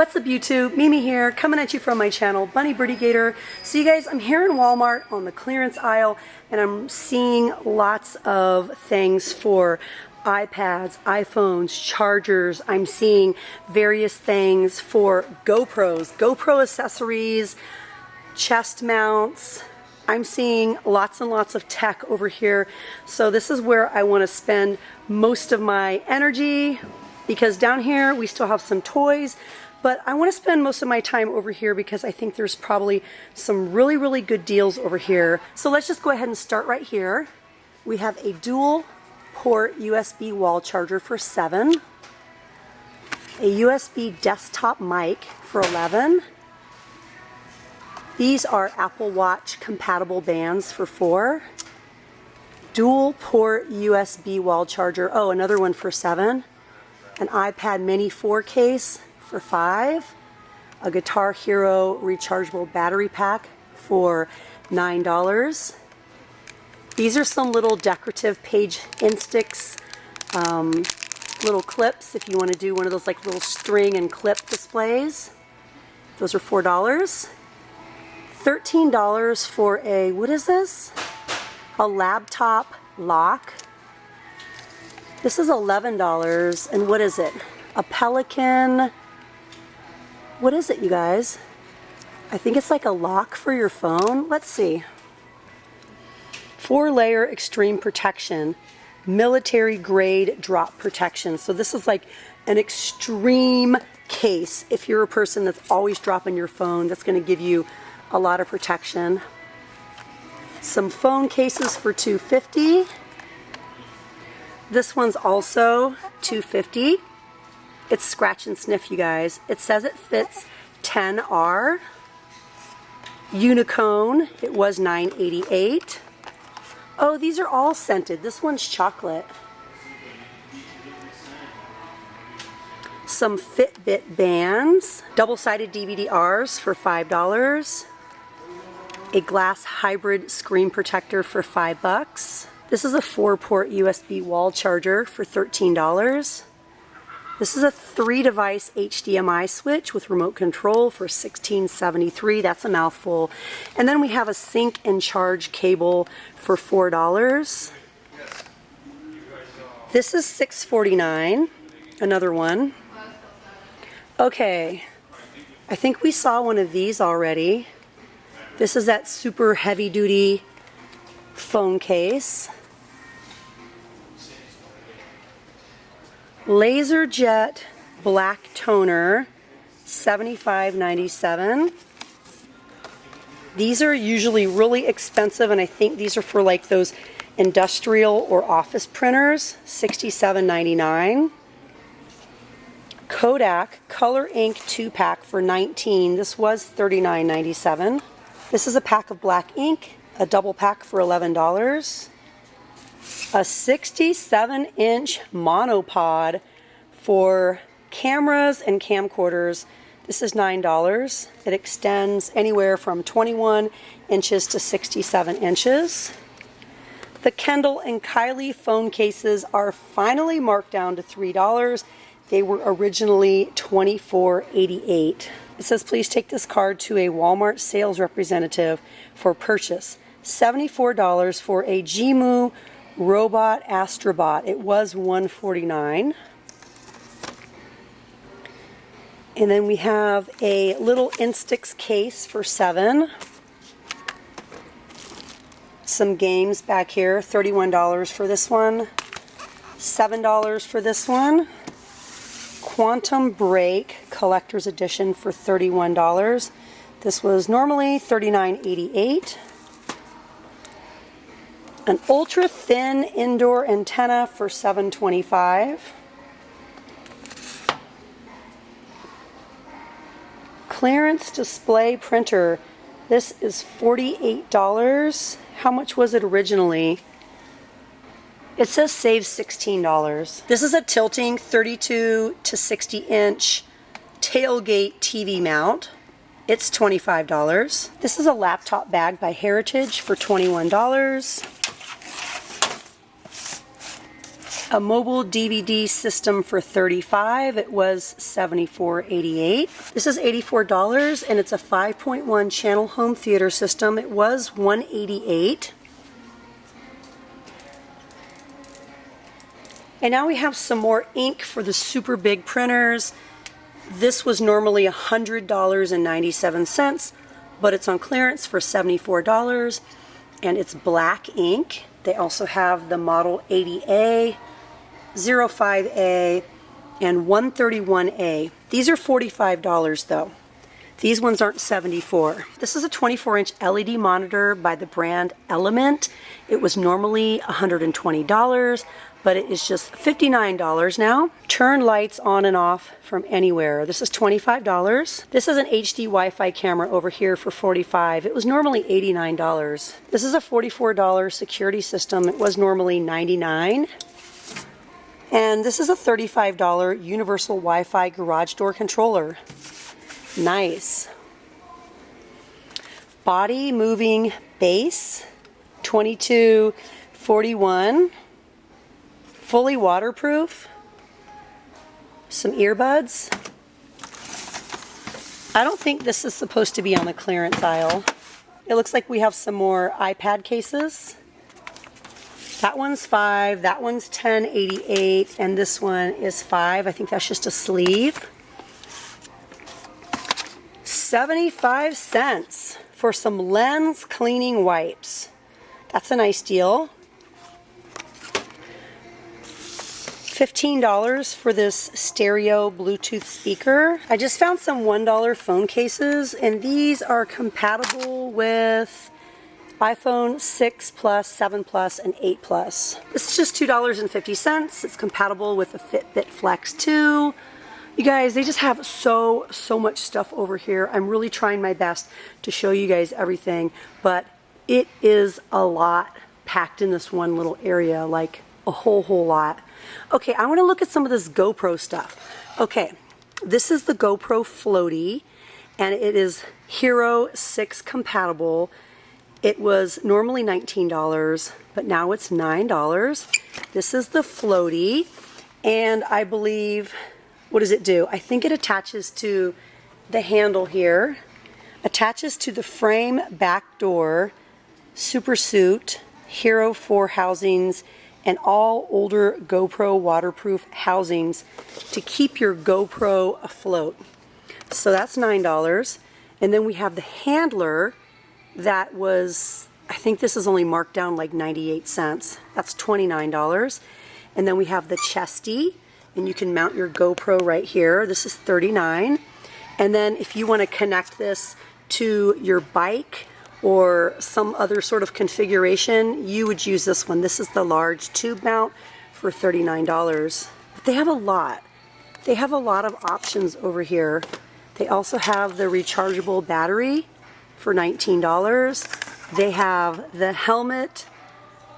What's up YouTube? Mimi here, coming at you from my channel, Bunny Birdy Gator. So you guys, I'm here in Walmart on the clearance aisle and I'm seeing lots of things for iPads, iPhones, chargers. I'm seeing various things for GoPros, GoPro accessories, chest mounts. I'm seeing lots and lots of tech over here. So this is where I want to spend most of my energy because down here we still have some toys. But I want to spend most of my time over here because I think there's probably some really good deals over here. So let's just go ahead and start right here. We have a dual port USB wall charger for $7. A USB desktop mic for $11. These are Apple Watch compatible bands for $4. Dual port USB wall charger. Oh, another one for $7. An iPad mini 4 case for $5, a Guitar Hero rechargeable battery pack for $9. These are some little decorative page insticks, little clips if you want to do one of those like little string and clip displays. Those are $4. $13 for a, what is this? A laptop lock. This is $11, and what is it? A Pelican. What is it, you guys? I think it's like a lock for your phone. Let's see. 4-layer extreme protection, military grade drop protection. So this is like an extreme case. If you're a person that's always dropping your phone, that's going to give you a lot of protection. Some phone cases for $2.50. This one's also $2.50. It's scratch and sniff, you guys. It says it fits 10R. Unicone, it was $9.88. Oh, these are all scented. This one's chocolate. Some Fitbit bands. Double-sided DVD-Rs for $5. A glass hybrid screen protector for $5. This is a 4-port USB wall charger for $13. This is a 3-device HDMI switch with remote control for $16.73. That's a mouthful. And then we have a sync and charge cable for $4. This is $6.49. Another one. Okay, I think we saw one of these already. This is that super heavy-duty phone case. LaserJet black toner, $75.97. These are usually really expensive, and I think these are for like those industrial or office printers, $67.99. Kodak color ink 2-pack for $19. This was $39.97. This is a pack of black ink, a double pack for $11. A 67-inch monopod for cameras and camcorders. This is $9. It extends anywhere from 21 inches to 67 inches. The Kendall and Kylie phone cases are finally marked down to $3. They were originally $24.88. It says, please take this card to a Walmart sales representative for purchase. $74 for a Gmu Robot Astrobot. It was $149. And then we have a little Instax case for $7. Some games back here, $31 for this one. $7 for this one. Quantum Break Collector's Edition for $31. This was normally $39.88. An ultra thin indoor antenna for $7.25. Clearance display printer. This is $48. How much was it originally? It says save $16. This is a tilting 32 to 60 inch tailgate TV mount. It's $25. This is a laptop bag by Heritage for $21. A mobile DVD system for $35. It was $74.88. This is $84 and it's a 5.1 channel home theater system. It was $188. And now we have some more ink for the super big printers. This was normally $100.97, but it's on clearance for $74, and it's black ink. They also have the Model 80A, 05A, and 131A. These are $45 though. These ones aren't $74. This is a 24-inch LED monitor by the brand Element. It was normally $120, but it is just $59 now. Turn lights on and off from anywhere. This is $25. This is an HD Wi-Fi camera over here for $45. It was normally $89. This is a $44 security system. It was normally $99. And this is a $35 universal Wi-Fi garage door controller. Nice. Body moving base, $22.41. Fully waterproof. Some earbuds. I don't think this is supposed to be on the clearance aisle. It looks like we have some more iPad cases. That one's $5, that one's $10.88, and this one is $5. I think that's just a sleeve. 75 cents for some lens cleaning wipes. That's a nice deal. $15 for this stereo Bluetooth speaker. I just found some $1 phone cases, and these are compatible with iPhone 6 Plus, 7 Plus, and 8 Plus. This is just $2.50. It's compatible with the Fitbit Flex 2. You guys, they just have so much stuff over here. I'm really trying my best to show you guys everything, but it is a lot packed in this one little area, like a whole lot. Okay, I want to look at some of this GoPro stuff. Okay, this is the GoPro Floaty, and it is Hero 6 compatible. It was normally $19, but now it's $9. This is the Floaty, and I believe, what does it do? I think it attaches to the handle here, attaches to the frame back door, Super Suit, Hero 4 housings, and all older GoPro waterproof housings to keep your GoPro afloat. So that's $9. And then we have the handler that was, I think this is only marked down like 98 cents. That's $29. And then we have the chesty, and you can mount your GoPro right here. This is $39. And then if you want to connect this to your bike or some other sort of configuration, you would use this one. This is the large tube mount for $39. But they have a lot. They have a lot of options over here. They also have the rechargeable battery for $19. They have the helmet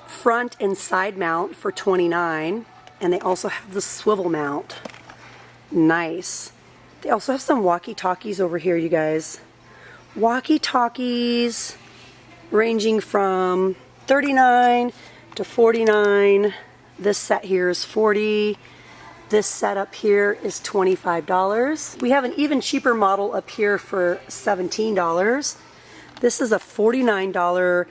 front and side mount for $29. And they also have the swivel mount. Nice. They also have some walkie-talkies over here, you guys. Walkie-talkies ranging from $39 to $49. This set here is $40. This set up here is $25. We have an even cheaper model up here for $17. This is a $49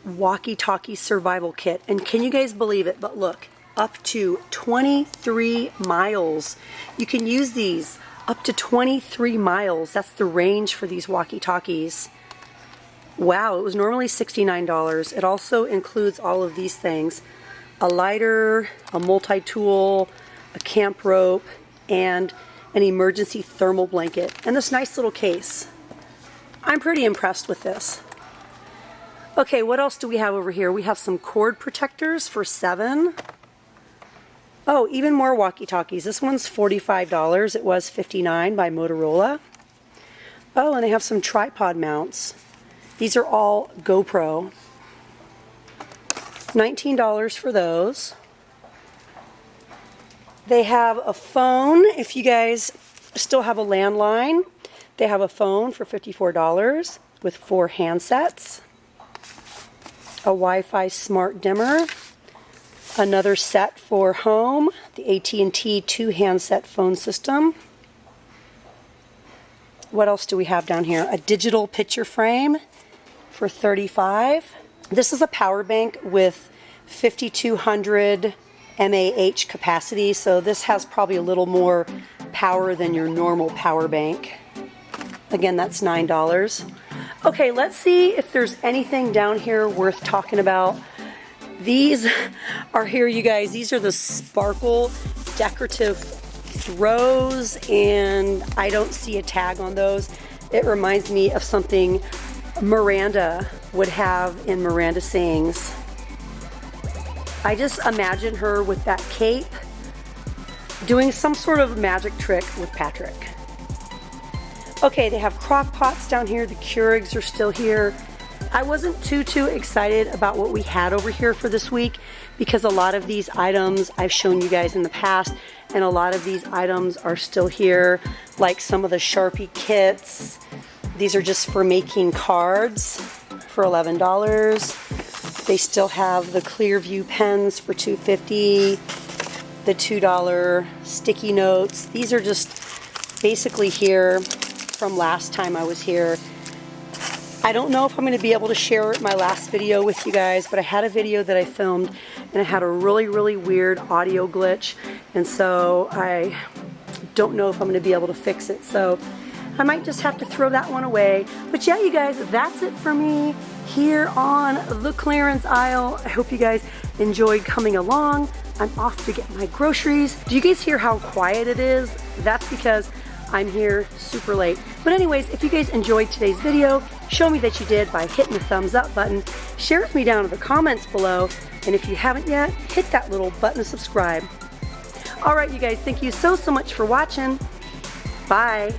walkie-talkie survival kit. And can you guys believe it? But look, up to 23 miles. You can use these up to 23 miles. That's the range for these walkie-talkies. Wow, it was normally $69. It also includes all of these things. A lighter, a multi-tool, a camp rope, and an emergency thermal blanket. And this nice little case. I'm pretty impressed with this. Okay, what else do we have over here? We have some cord protectors for $7. Oh, even more walkie-talkies. This one's $45. It was $59 by Motorola. Oh, and they have some tripod mounts. These are all GoPro. $19 for those. They have a phone. If you guys still have a landline, they have a phone for $54 with 4 handsets. A Wi-Fi smart dimmer. Another set for home, the AT&T 2-handset phone system. What else do we have down here? A digital picture frame for $35. This is a power bank with 5,200 mAh capacity, so this has probably a little more power than your normal power bank. Again, that's $9. Okay, let's see if there's anything down here worth talking about. These are here, you guys. These are the sparkle decorative throws, and I don't see a tag on those. It reminds me of something Miranda would have in Miranda Sings. I just imagine her with that cape doing some sort of magic trick with Patrick. Okay, they have crock pots down here. The Keurigs are still here. I wasn't too excited about what we had over here for this week because a lot of these items I've shown you guys in the past, and a lot of these items are still here, like some of the Sharpie kits. These are just for making cards for $11. They still have the Clearview pens for $2.50, the $2 sticky notes. These are just basically here from last time I was here. I don't know if I'm going to be able to share my last video with you guys, but I had a video that I filmed and it had a really weird audio glitch, and so I don't know if I'm going to be able to fix it, so I might just have to throw that one away. But yeah, you guys, that's it for me here on the clearance aisle. I hope you guys enjoyed coming along. I'm off to get my groceries. Do you guys hear how quiet it is? That's because I'm here super late. But anyways, if you guys enjoyed today's video, show me that you did by hitting the thumbs up button. Share with me down in the comments below. And if you haven't yet, hit that little button to subscribe. All right, you guys, thank you so much for watching. Bye.